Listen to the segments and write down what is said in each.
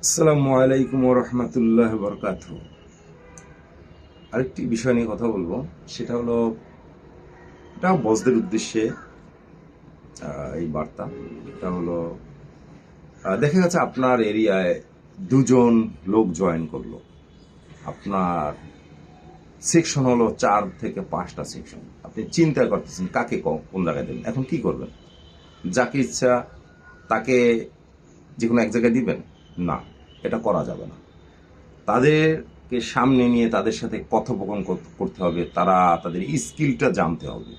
আসসালামু আলাইকুম রহমতুল্লাহ বরকাত। আরেকটি বিষয় নিয়ে কথা বলবো, সেটা হলো এটা বসদের উদ্দেশ্যে এই বার্তা। এটা হলো দেখা গেছে আপনার এরিয়ায় দুজন লোক জয়েন করলো। আপনার সেকশন হলো 4 থেকে 5টা সেকশন। আপনি চিন্তা করতেছেন কাকে কোন জায়গায় দেবেন। এখন কি করবেন? যাকে ইচ্ছা তাকে যে কোনো এক জায়গায় দিবেন? না, এটা করা যাবে না। তাদেরকে সামনে নিয়ে তাদের সাথে কথোপকথন করতে হবে, তাদের স্কিলটা জানতে হবে,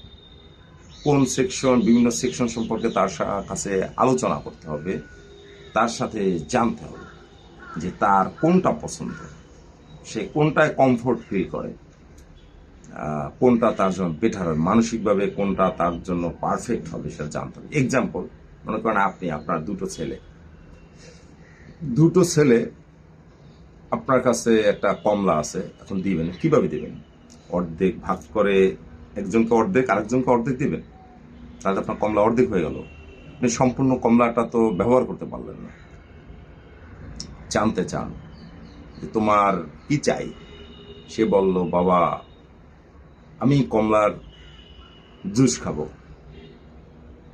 কোন সেকশন, বিভিন্ন সেকশন সম্পর্কে তার কাছে আলোচনা করতে হবে, তার সাথে জানতে হবে যে তার কোনটা পছন্দ, সে কোনটায় কমফোর্ট ফিল করে, কোনটা তার জন্য বেটার হবে, মানসিকভাবে কোনটা তার জন্য পারফেক্ট হবে সেটা জানতে হবে। এক্সাম্পল, মনে করেন আপনার দুটো ছেলে আপনার কাছে একটা কমলা আছে, এখন দিবেন কিভাবে দিবেন? অর্ধেক ভাগ করে একজনকে অর্ধেক, আরেকজনকে অর্ধেক দিবেন, তাহলে আপনার কমলা অর্ধেক হয়ে গেল। আপনি সম্পূর্ণ কমলাটা তো ব্যবহার করতে পারলেন না। জানতে চান যে তোমার কি চাই। সে বলল, বাবা আমি কমলার জুস খাবো।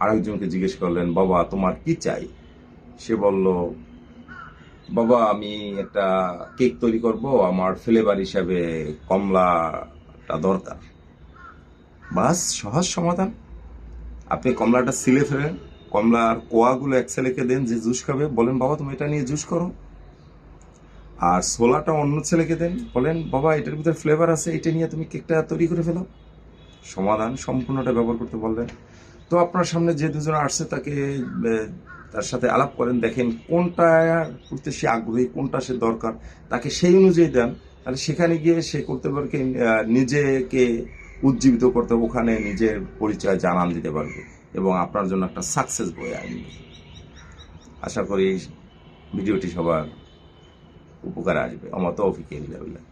আরেকজনকে জিজ্ঞেস করলেন, বাবা তোমার কি চাই? সে বলল, বাবা আমি একটা কেক তৈরি করব, আমার ফ্লেভার হিসাবে কমলাটা দরকার। বাস, সহজ সমাধান। আপনি কমলাটা সিলে ফেলেন, কমলার কোয়াগুলো এক ছেলেকে দেন যে জুস খাবে, বলেন বাবা তুমি এটা নিয়ে জুস করো। আর ছোলাটা অন্য ছেলেকে দেন, বলেন বাবা এটার ভিতরে ফ্লেভার আছে, এটা নিয়ে তুমি কেকটা তৈরি করে ফেলো। সমাধান, সম্পূর্ণটা ব্যবহার করতে বললেন। তো আপনার সামনে যে দুজন আসছে তার সাথে আলাপ করেন, দেখেন কোনটা করতে সে আগ্রহী, কোনটা সে দরকার, তাকে সেই অনুযায়ী দেন। তাহলে সেখানে গিয়ে সে করতে পারবে, নিজেকে উজ্জীবিত করতে, ওখানে নিজের পরিচয় জানান দিতে পারবে এবং আপনার জন্য একটা সাকসেস বয়ে আনবে। আশা করি ভিডিওটি সবার উপকারে আসবে। আমার তৌফিক ইল্লাহ বিল্লাহ।